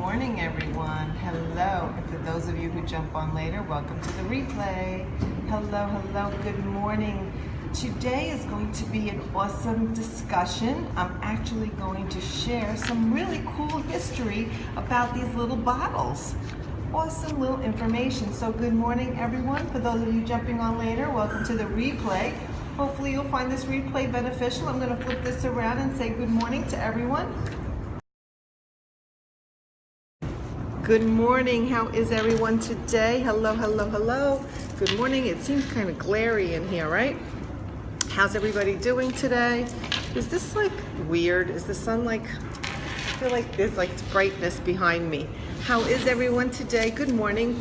morning, everyone. Hello. And for those of you who jump on later, welcome to the replay. Hello, good morning. Today is going to be an awesome discussion. I'm actually going to share some really cool history about these little bottles. Awesome little information. So good morning, everyone. For those of you jumping on later, welcome to the replay. Hopefully you'll find this replay beneficial. I'm going to flip this around and say good morning to everyone. Good morning. How is everyone today? Hello. Good morning. It seems kind of glary in here, right? How's everybody doing today? Is this like weird? Is the sun like, I feel like there's like brightness behind me. How is everyone today? Good morning.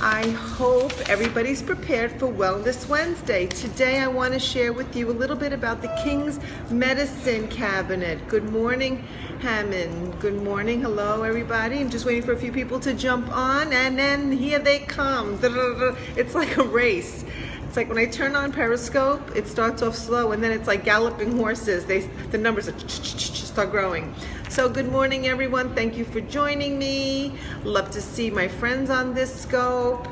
I hope everybody's prepared for Wellness Wednesday. Today I want to share with you a little bit about the King's Medicine Cabinet. Good morning, Hammond. Good morning. Hello, everybody. I'm just waiting for a few people to jump on, and then here they come. It's like a race. It's like when I turn on Periscope, it starts off slow, and then it's like galloping horses. The numbers start growing. So good morning, everyone. Thank you for joining me. Love to see my friends on this scope.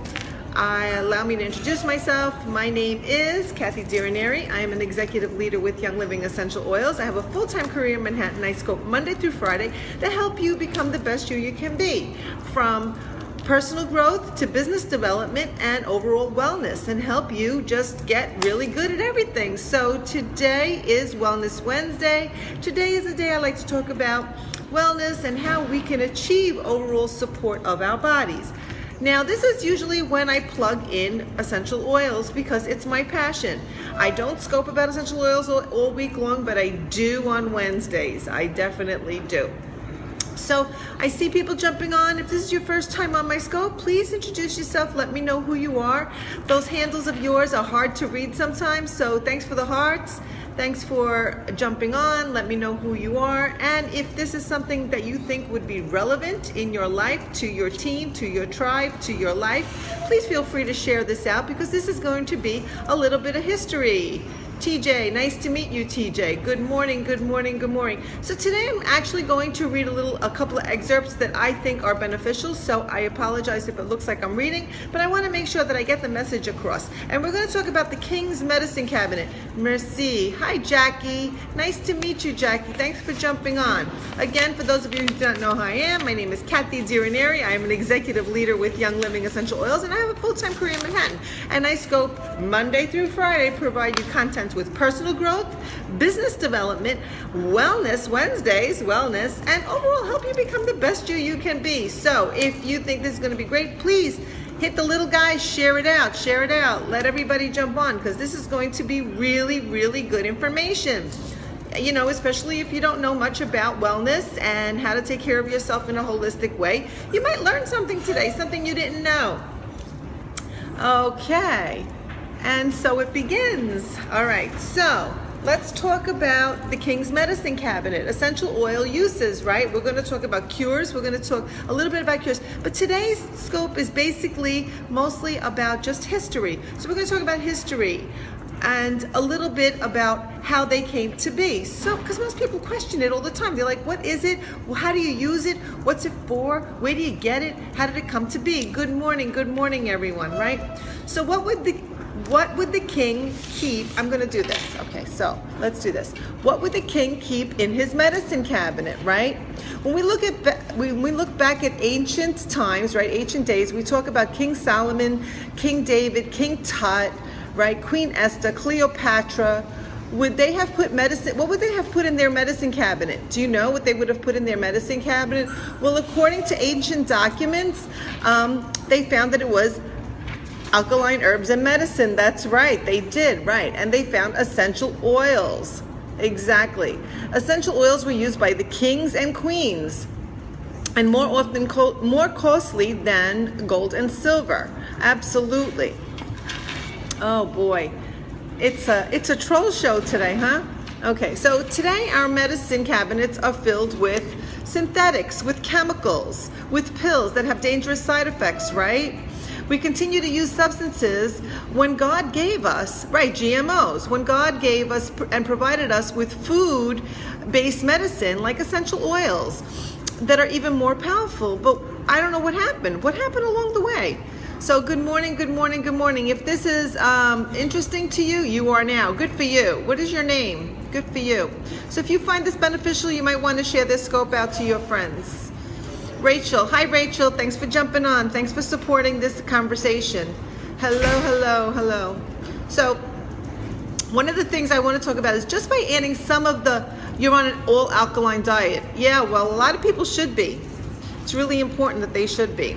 Allow me to introduce myself. My name is Kathy Dirineri. I am an executive leader with Young Living Essential Oils. I have a full-time career in Manhattan. I scope Monday through Friday to help you become the best you can be, from personal growth to business development and overall wellness, and help you just get really good at everything. So today is Wellness Wednesday. Today is a day I like to talk about wellness and how we can achieve overall support of our bodies. Now, this is usually when I plug in essential oils because it's my passion. I don't scope about essential oils all week long, but I do on Wednesdays. I definitely do. So I see people jumping on. If this is your first time on my scope, please introduce yourself. Let me know who you are. Those handles of yours are hard to read sometimes, so thanks for the hearts. Thanks for jumping on. Let me know who you are. And if this is something that you think would be relevant in your life, to your team, to your tribe, to your life, please feel free to share this out, because this is going to be a little bit of history. TJ, nice to meet you, TJ. Good morning. So today I'm actually going to read a couple of excerpts that I think are beneficial, so I apologize if it looks like I'm reading, but I want to make sure that I get the message across. And we're going to talk about the King's Medicine Cabinet. Merci. Hi, Jackie. Nice to meet you, Jackie. Thanks for jumping on. Again, for those of you who don't know who I am, my name is Kathy Dirineri. I am an executive leader with Young Living Essential Oils, and I have a full-time career in Manhattan. And I scope Monday through Friday, provide you content with personal growth, business development, Wellness Wednesdays, and overall help you become the best you can be. So if you think this is going to be great, please hit the little guy, share it out, let everybody jump on, because this is going to be really good information. You know, especially if you don't know much about wellness and how to take care of yourself in a holistic way. You might learn something today, something you didn't know. Okay. And so it begins. All right, so let's talk about the King's Medicine Cabinet, essential oil uses, right? We're going to talk about cures. We're going to talk a little bit about cures. But today's scope is basically mostly about just history. So we're going to talk about history and a little bit about how they came to be. So, because most people question it all the time. They're like, what is it? Well, how do you use it? What's it for? Where do you get it? How did it come to be? Good morning, everyone, right? So what would the king keep? I'm going to do this. Okay, so let's do this. What would the king keep in his medicine cabinet, right? When we look back at ancient times, right, ancient days, we talk about King Solomon, King David, King Tut, right, Queen Esther, Cleopatra. Would they have put medicine? What would they have put in their medicine cabinet? Do you know what they would have put in their medicine cabinet? Well, according to ancient documents, they found that it was alkaline herbs and medicine. That's right, they did, right. And they found essential oils. Exactly. Essential oils were used by the kings and queens, and more often more costly than gold and silver. Absolutely. Oh boy, it's a troll show today, huh? Okay, so today our medicine cabinets are filled with synthetics, with chemicals, with pills that have dangerous side effects, right? We continue to use substances when God gave us, right, GMOs, when God gave us and provided us with food-based medicine like essential oils. that are even more powerful. But I don't know what happened. What happened along the way? So good morning, good morning, good morning. If this is interesting to you, you are now. Good for you. What is your name? Good for you. So if you find this beneficial, you might want to share this scope out to your friends. Rachel. Hi, Rachel. Thanks for jumping on. Thanks for supporting this conversation. Hello, hello, hello. So one of the things I want to talk about is just by adding some of you're on an all alkaline diet. Yeah, well, a lot of people should be. It's really important that they should be.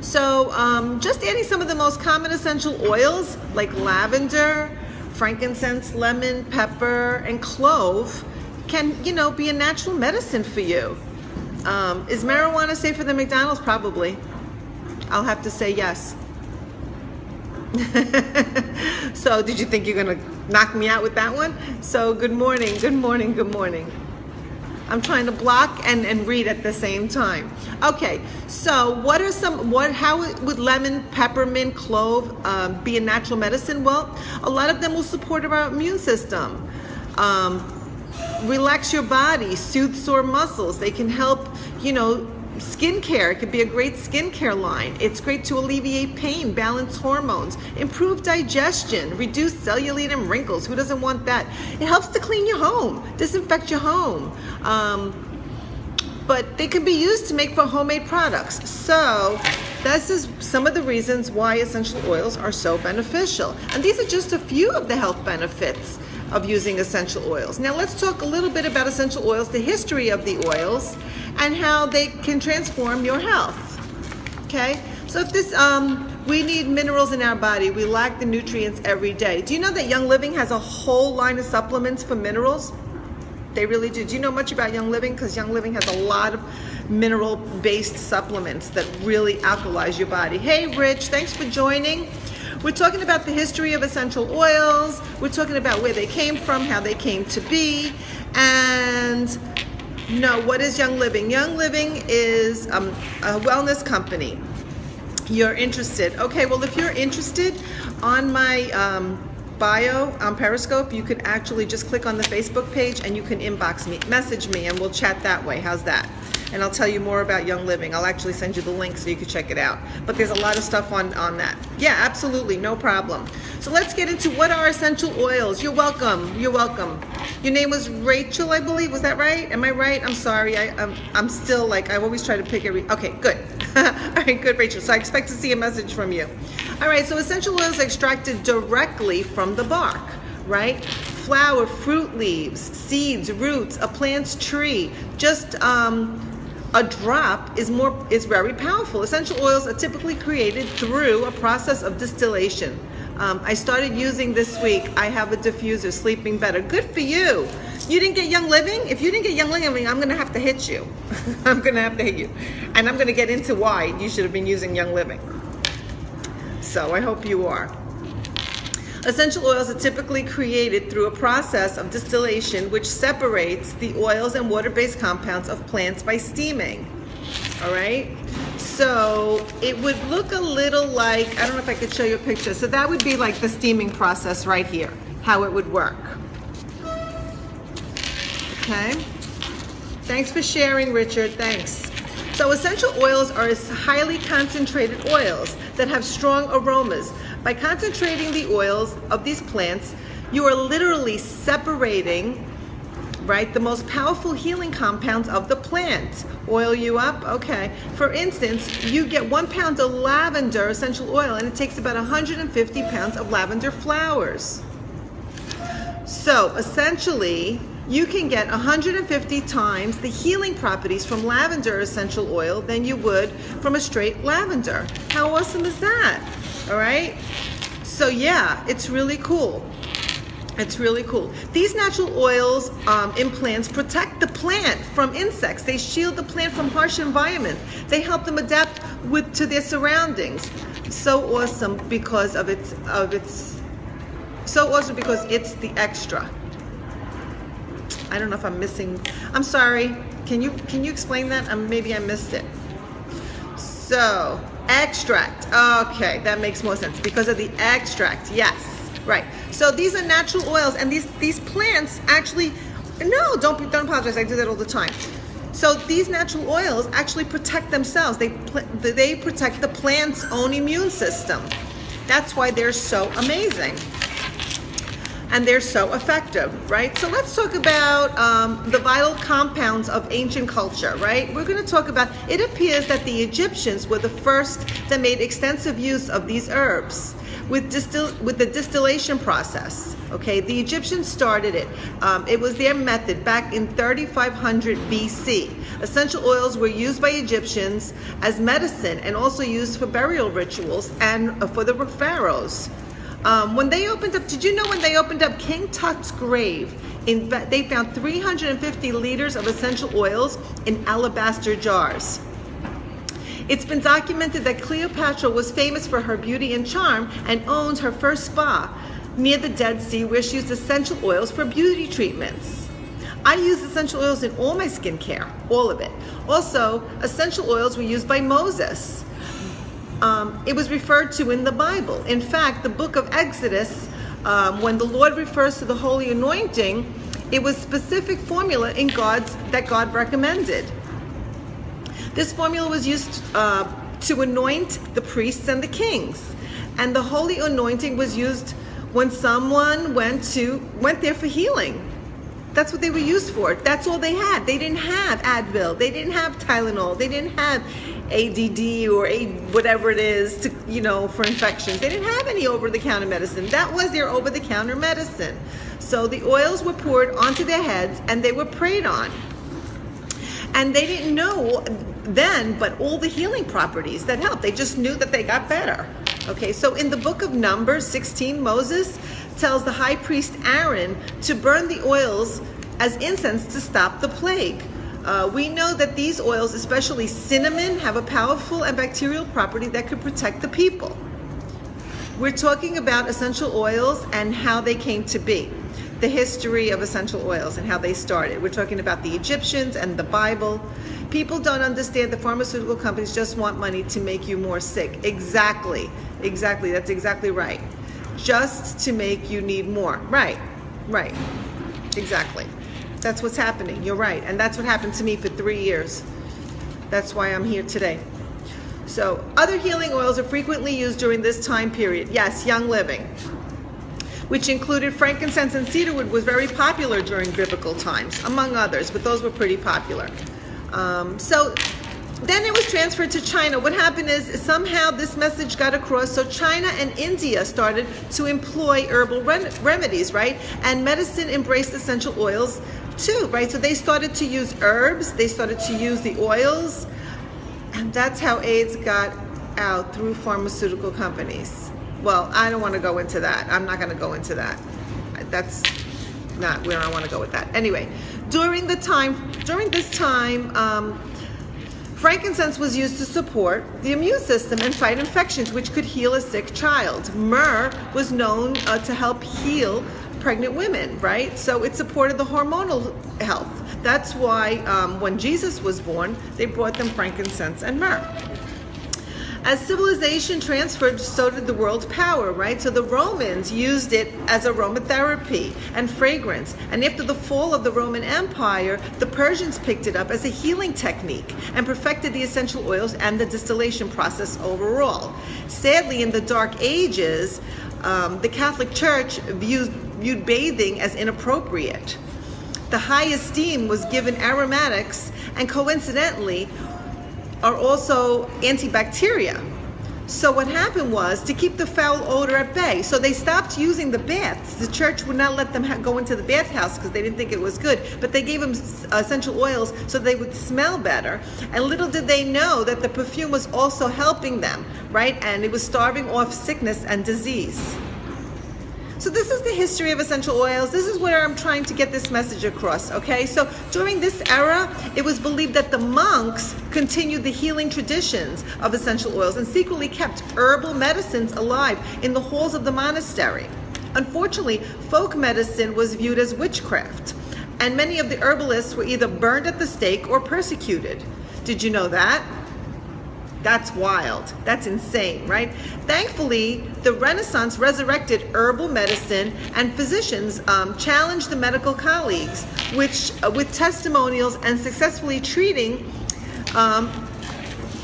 So just adding some of the most common essential oils like lavender, frankincense, lemon, pepper, and clove can, be a natural medicine for you. Is marijuana safer than McDonald's? Probably. I'll have to say yes. So did you think you're going to knock me out with that one? So good morning, good morning, good morning. I'm trying to block and read at the same time. Okay, so how would lemon, peppermint, clove be a natural medicine? Well, a lot of them will support our immune system, relax your body, soothe sore muscles. They can help, skincare. It could be a great skincare line. It's great to alleviate pain, balance hormones, improve digestion, reduce cellulite and wrinkles. Who doesn't want that? It helps to clean your home, disinfect your home. But they can be used to make for homemade products. So this is some of the reasons why essential oils are so beneficial. And these are just a few of the health benefits of using essential oils. Now let's talk a little bit about essential oils, the history of the oils, and how they can transform your health. Okay, so if we need minerals in our body, we lack the nutrients every day. Do you know that Young Living has a whole line of supplements for minerals? They really do. Do you know much about Young Living? Because Young Living has a lot of mineral-based supplements that really alkalize your body. Hey, Rich, thanks for joining. We're talking about the history of essential oils. We're talking about where they came from, how they came to be, and what is Young Living? Young Living is a wellness company. You're interested? Okay, well, if you're interested, on my bio on Periscope, you can actually just click on the Facebook page and you can message me, and we'll chat that way. How's that? And I'll tell you more about Young Living. I'll actually send you the link so you can check it out. But there's a lot of stuff on that. Yeah, absolutely, no problem. So let's get into what are essential oils. You're welcome. You're welcome. Your name was Rachel, I believe. Was that right? Am I right? I'm sorry. I'm still I always try to pick okay, good. All right, good, Rachel. So I expect to see a message from you. All right, so essential oils are extracted directly from the bark, right? Flower, fruit leaves, seeds, roots, a plant's tree. Just a drop is very powerful. Essential oils are typically created through a process of distillation. I started using this week. I have a diffuser, Sleeping Better. Good for you. You didn't get Young Living? If you didn't get Young Living, I'm going to have to hit you. I'm going to have to hit you. And I'm going to get into why you should have been using Young Living. So I hope you are. Essential oils are typically created through a process of distillation which separates the oils and water-based compounds of plants by steaming. All right? So it would look a little like, I don't know if I could show you a picture. So that would be like the steaming process right here, how it would work. Okay? Thanks for sharing, Richard. Thanks. So essential oils are highly concentrated oils that have strong aromas. By concentrating the oils of these plants, you are literally separating, right, the most powerful healing compounds of the plant. Oil you up? Okay. For instance, you get 1 pound of lavender essential oil and it takes about 150 pounds of lavender flowers. So essentially, you can get 150 times the healing properties from lavender essential oil than you would from a straight lavender. How awesome is that? All right? So yeah, it's really cool. It's really cool. These natural oils in plants protect the plant from insects. They shield the plant from harsh environments. They help them adapt to their surroundings. So awesome because it's the extra. I don't know if I'm missing. I'm sorry. Can you explain that? Maybe I missed it. So extract. Okay, that makes more sense because of the extract. Yes, right. So these are natural oils, and these plants actually. No, don't apologize. I do that all the time. So these natural oils actually protect themselves. They protect the plant's own immune system. That's why they're so amazing. And they're so effective, right? So let's talk about the vital compounds of ancient culture, right? We're going to talk about, it appears that the Egyptians were the first that made extensive use of these herbs with the distillation process. Okay, the Egyptians started it. It was their method back in 3500 BC. Essential oils were used by Egyptians as medicine and also used for burial rituals and for the pharaohs. When they opened up, did you know when they opened up King Tut's grave, they found 350 liters of essential oils in alabaster jars. It's been documented that Cleopatra was famous for her beauty and charm and owned her first spa near the Dead Sea, where she used essential oils for beauty treatments. I use essential oils in all my skincare, all of it. Also, essential oils were used by Moses. It was referred to in the Bible. In fact, the book of Exodus, when the Lord refers to the holy anointing, it was specific formula that God recommended. This formula was used to anoint the priests and the kings. And the holy anointing was used when someone went there for healing. That's what they were used for. That's all they had. They didn't have Advil. They didn't have Tylenol. They didn't have ADD or whatever it is for infections. They didn't have any over-the-counter medicine. That was their over-the-counter medicine. So the oils were poured onto their heads and they were prayed on. And they didn't know then, but all the healing properties that helped. They just knew that they got better. Okay, so in the book of Numbers 16, Moses tells the high priest Aaron to burn the oils as incense to stop the plague. We know that these oils, especially cinnamon, have a powerful antibacterial property that could protect the people. We're talking about essential oils and how they came to be. The history of essential oils and how they started. We're talking about the Egyptians and the Bible. People don't understand the pharmaceutical companies just want money to make you more sick. Exactly. That's exactly right. Just to make you need more. Right. Exactly. That's what's happening. You're right. And that's what happened to me for 3 years. That's why I'm here today. So, other healing oils are frequently used during this time period. Yes, Young Living, which included frankincense and cedarwood, was very popular during biblical times, among others, but those were pretty popular. So then it was transferred to China. What happened is somehow this message got across, so China and India started to employ herbal remedies, right? And medicine embraced essential oils too, right? So they started to use herbs, they started to use the oils, and that's how AIDS got out, through pharmaceutical companies. Well, I don't want to go into that. I'm not going to go into that. That's not where I want to go with that. Anyway, during this time, frankincense was used to support the immune system and fight infections, which could heal a sick child. Myrrh was known to help heal pregnant women, right? So it supported the hormonal health. That's why when Jesus was born, they brought them frankincense and myrrh. As civilization transferred, so did the world's power, right? So the Romans used it as aromatherapy and fragrance. And after the fall of the Roman Empire, the Persians picked it up as a healing technique and perfected the essential oils and the distillation process overall. Sadly, in the Dark Ages, the Catholic Church viewed bathing as inappropriate. The high esteem was given aromatics, and coincidentally, are also antibacteria. So what happened was to keep the foul odor at bay. So they stopped using the baths. The church would not let them go into the bathhouse because they didn't think it was good. But they gave them essential oils so they would smell better. And little did they know that the perfume was also helping them, right? And it was starving off sickness and disease. So this is the history of essential oils. This is where I'm trying to get this message across, okay? So during this era, it was believed that the monks continued the healing traditions of essential oils and secretly kept herbal medicines alive in the halls of the monastery. Unfortunately, folk medicine was viewed as witchcraft, and many of the herbalists were either burned at the stake or persecuted. Did you know that? That's wild. That's insane, right? Thankfully, the Renaissance resurrected herbal medicine, and physicians challenged the medical colleagues, which with testimonials and successfully treating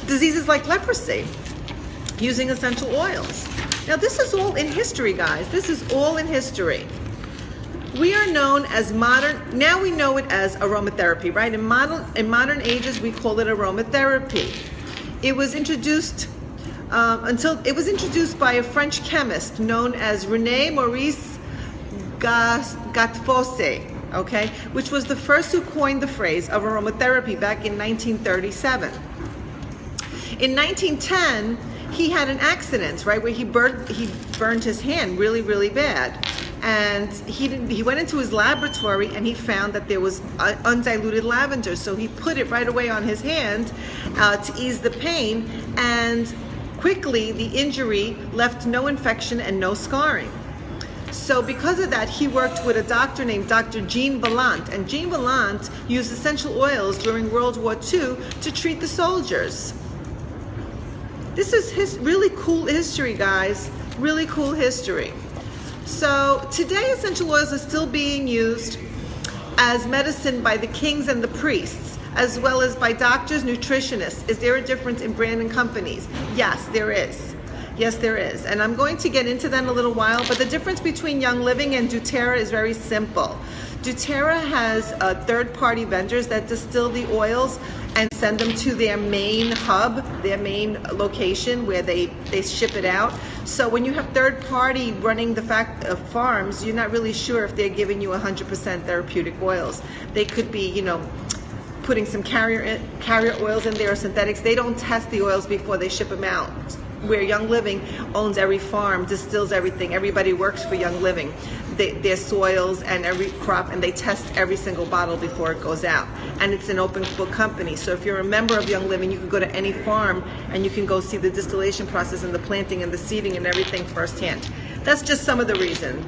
diseases like leprosy using essential oils. Now, this is all in history, guys. This is all in history. We are known as now we know it as aromatherapy, right? In modern ages, we call it aromatherapy. It was introduced by a French chemist known as René Maurice Gattefossé, okay, which was the first who coined the phrase of aromatherapy back in 1937. In 1910, he had an accident, right, where he burned his hand really, really bad. And he went into his laboratory and he found that there was undiluted lavender. So he put it right away on his hand to ease the pain. And quickly, the injury left no infection and no scarring. So because of that, he worked with a doctor named Dr. Jean Vallant. And Jean Vallant used essential oils during World War II to treat the soldiers. This is really cool history, guys. Really cool history. So today, essential oils are still being used as medicine by the kings and the priests, as well as by doctors, nutritionists. Is there a difference in brand and companies? Yes, there is. Yes, there is. And I'm going to get into that in a little while, but the difference between Young Living and doTERRA is very simple. doTERRA has third-party vendors that distill the oils and send them to their main hub, their main location where they ship it out. So when you have third party running the farms, you're not really sure if they're giving you 100% therapeutic oils. They could be, putting some carrier oils in there or synthetics. They don't test the oils before they ship them out. Where Young Living owns every farm, distills everything. Everybody works for Young Living. Their soils and every crop, and they test every single bottle before it goes out. And it's an open book company. So if you're a member of Young Living, you can go to any farm and you can go see the distillation process and the planting and the seeding and everything firsthand. That's just some of the reason.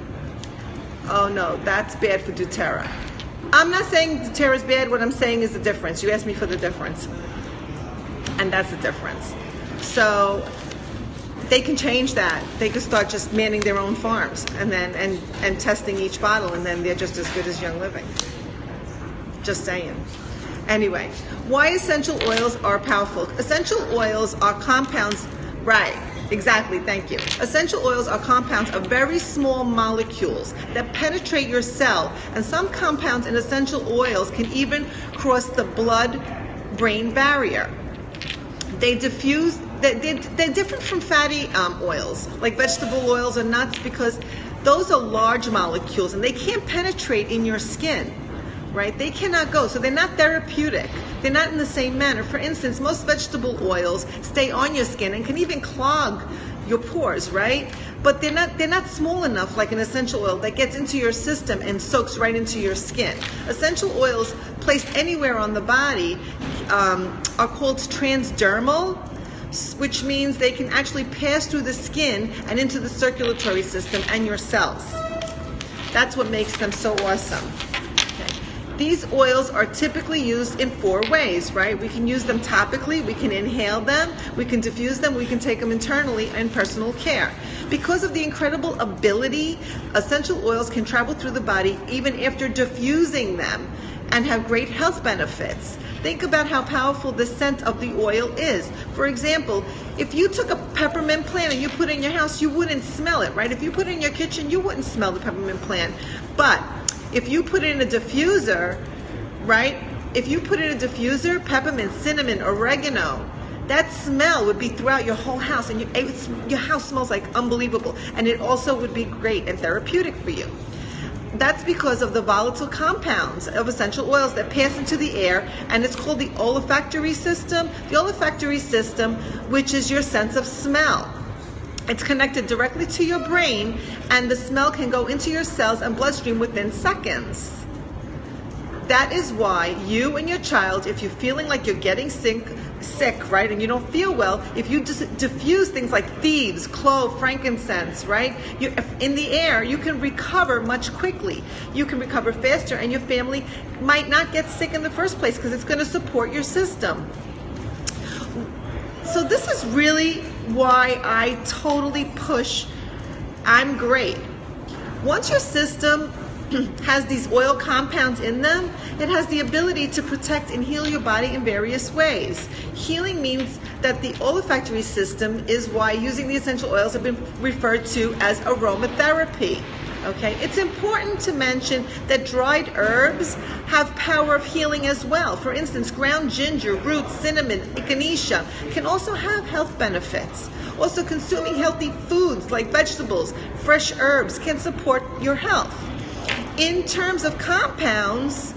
Oh no, that's bad for doTERRA. I'm not saying doTERRA is bad. What I'm saying is the difference. You asked me for the difference. And that's the difference. So they can change that. They could start just manning their own farms and then and testing each bottle, and then they're just as good as Young Living. Just saying. Anyway, why essential oils are powerful? Essential oils are compounds, right? Exactly, thank you. Essential oils are compounds of very small molecules that penetrate your cell, and some compounds in essential oils can even cross the blood-brain barrier. They're different from fatty oils, like vegetable oils or nuts, because those are large molecules and they can't penetrate in your skin, right? They cannot go, so they're not therapeutic. They're not in the same manner. For instance, most vegetable oils stay on your skin and can even clog your pores, right? But they're not small enough like an essential oil that gets into your system and soaks right into your skin. Essential oils placed anywhere on the body are called transdermal, which means they can actually pass through the skin and into the circulatory system and your cells. That's what makes them so awesome. These oils are typically used in 4 ways, right? We can use them topically, we can inhale them, we can diffuse them, we can take them internally in personal care. Because of the incredible ability, essential oils can travel through the body even after diffusing them and have great health benefits. Think about how powerful the scent of the oil is. For example, if you took a peppermint plant and you put it in your house, you wouldn't smell it, right? If you put it in your kitchen, you wouldn't smell the peppermint plant. But if you put it in a diffuser, right? If you put it in a diffuser, peppermint, cinnamon, oregano, that smell would be throughout your whole house, and your house smells like unbelievable. And it also would be great and therapeutic for you. That's because of the volatile compounds of essential oils that pass into the air, and it's called the olfactory system. The olfactory system, which is your sense of smell. It's connected directly to your brain, and the smell can go into your cells and bloodstream within seconds. That is why you and your child, if you're feeling like you're getting sick, right, and you don't feel well, if you just diffuse things like thieves, clove, frankincense, right, in the air, you can recover much quickly. You can recover faster, and your family might not get sick in the first place because it's going to support your system. So this is really why I totally push I'm Great. Once your system has these oil compounds in them, it has the ability to protect and heal your body in various ways. Healing means that the olfactory system is why using the essential oils have been referred to as aromatherapy. Okay, it's important to mention that dried herbs have power of healing as well. For instance, ground ginger, roots, cinnamon, echinacea can also have health benefits. Also, consuming healthy foods like vegetables, fresh herbs can support your health. In terms of compounds,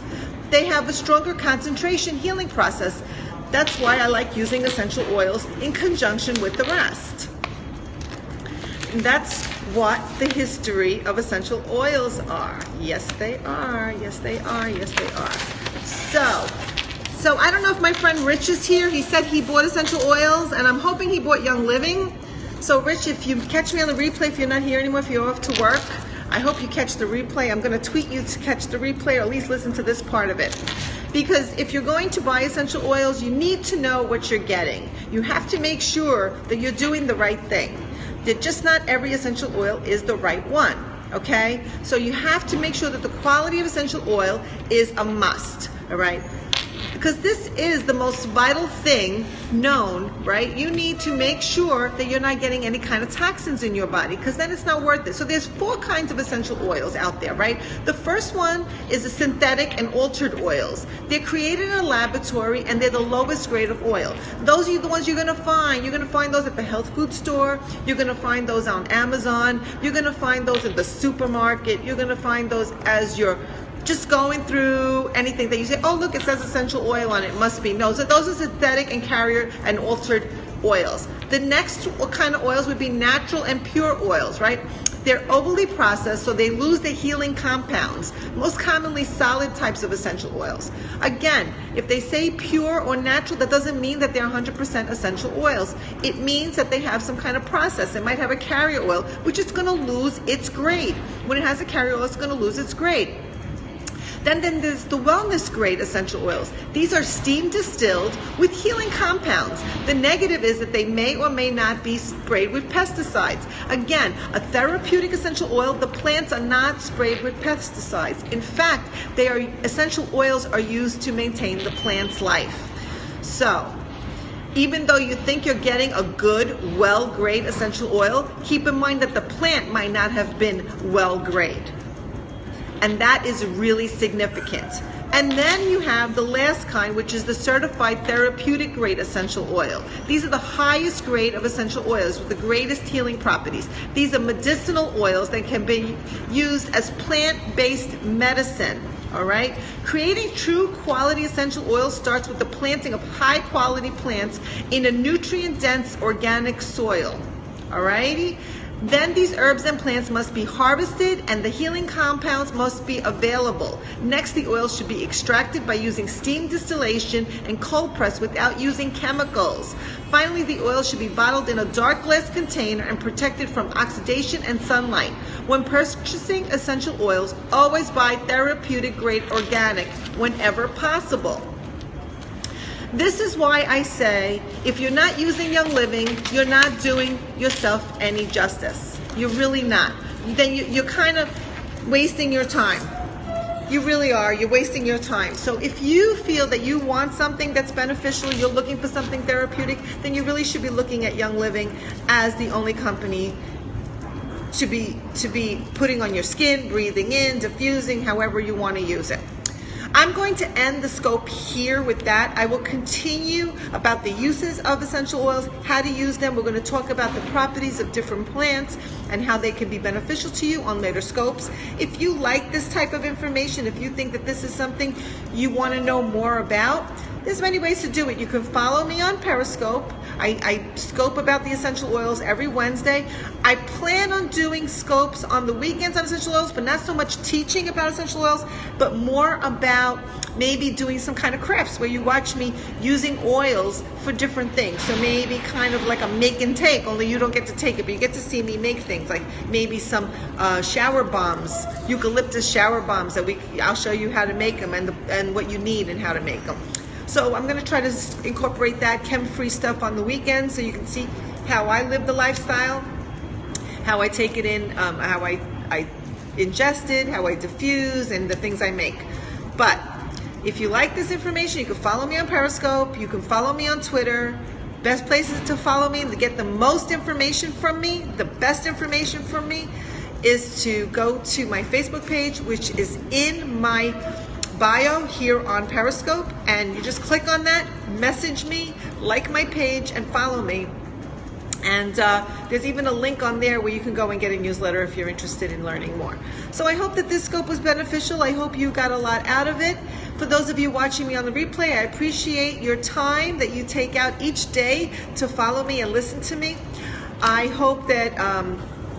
they have a stronger concentration healing process. That's why I like using essential oils in conjunction with the rest. And that's what the history of essential oils are. Yes, they are. Yes, they are. Yes, they are. So I don't know if my friend Rich is here. He said he bought essential oils, and I'm hoping he bought Young Living. So Rich, if you catch me on the replay, if you're not here anymore, if you're off to work, I hope you catch the replay. I'm going to tweet you to catch the replay, or at least listen to this part of it. Because if you're going to buy essential oils, you need to know what you're getting. You have to make sure that you're doing the right thing. That just not every essential oil is the right one, okay? So you have to make sure that the quality of essential oil is a must, all right? Because this is the most vital thing known, right? You need to make sure that you're not getting any kind of toxins in your body, because then it's not worth it. So there's 4 kinds of essential oils out there, right? The first one is the synthetic and altered oils. They're created in a laboratory, and they're the lowest grade of oil. Those are the ones you're gonna find. You're gonna find those at the health food store. You're gonna find those on Amazon. You're gonna find those at the supermarket. You're gonna find those as you're just going through anything that you say, oh look, it says essential oil on it, must be. No, so those are synthetic and carrier and altered oils. The next kind of oils would be natural and pure oils, right? They're overly processed, so they lose the healing compounds, most commonly solid types of essential oils. Again, if they say pure or natural, that doesn't mean that they're 100% essential oils. It means that they have some kind of process. It might have a carrier oil, which is gonna lose its grade. When it has a carrier oil, it's gonna lose its grade. Then there's the wellness grade essential oils. These are steam distilled with healing compounds. The negative is that they may or may not be sprayed with pesticides. Again, a therapeutic essential oil, the plants are not sprayed with pesticides. In fact, essential oils are used to maintain the plant's life. So, even though you think you're getting a good, well-grade essential oil, keep in mind that the plant might not have been well-grade. And that is really significant. And then you have the last kind, which is the certified therapeutic grade essential oil. These are the highest grade of essential oils with the greatest healing properties. These are medicinal oils that can be used as plant-based medicine, all right? Creating true quality essential oils starts with the planting of high-quality plants in a nutrient-dense organic soil, all righty? Then these herbs and plants must be harvested and the healing compounds must be available. Next, the oils should be extracted by using steam distillation and cold press without using chemicals. Finally, the oil should be bottled in a dark glass container and protected from oxidation and sunlight. When purchasing essential oils, always buy therapeutic grade organic whenever possible. This is why I say, if you're not using Young Living, you're not doing yourself any justice. You're really not. Then you're kind of wasting your time. You really are. You're wasting your time. So if you feel that you want something that's beneficial, you're looking for something therapeutic, then you really should be looking at Young Living as the only company to be putting on your skin, breathing in, diffusing, however you want to use it. I'm going to end the scope here with that. I will continue about the uses of essential oils, how to use them. We're going to talk about the properties of different plants and how they can be beneficial to you on later scopes. If you like this type of information, if you think that this is something you want to know more about, there's many ways to do it. You can follow me on Periscope. I scope about the essential oils every Wednesday. I plan on doing scopes on the weekends on essential oils, but not so much teaching about essential oils, but more about maybe doing some kind of crafts where you watch me using oils for different things. So maybe kind of like a make and take, only you don't get to take it, but you get to see me make things, like maybe some shower bombs, eucalyptus shower bombs that I'll show you how to make them and what you need and how to make them. So I'm gonna try to incorporate that chem-free stuff on the weekend so you can see how I live the lifestyle, how I take it in, how I ingest it, how I diffuse, and the things I make. But if you like this information, you can follow me on Periscope, you can follow me on Twitter. Best places to follow me, to get the most information from me, the best information from me, is to go to my Facebook page, which is in my bio here on Periscope, and you just click on that, message me, like my page, and follow me. And there's even a link on there where you can go and get a newsletter if you're interested in learning more. So I hope that this scope was beneficial. I hope you got a lot out of it. For those of you watching me on the replay, I appreciate your time that you take out each day to follow me and listen to me. I hope that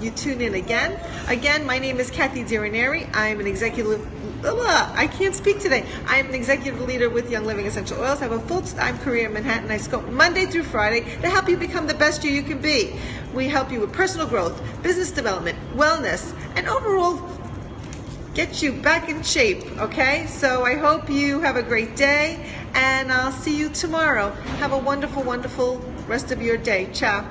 you tune in again. Again, my name is Kathy Diraneri. I'm an executive, I can't speak today. I'm an executive leader with Young Living Essential Oils. I have a full-time career in Manhattan. I scope Monday through Friday to help you become the best you can be. We help you with personal growth, business development, wellness, and overall get you back in shape, okay? So I hope you have a great day, and I'll see you tomorrow. Have a wonderful, wonderful rest of your day. Ciao.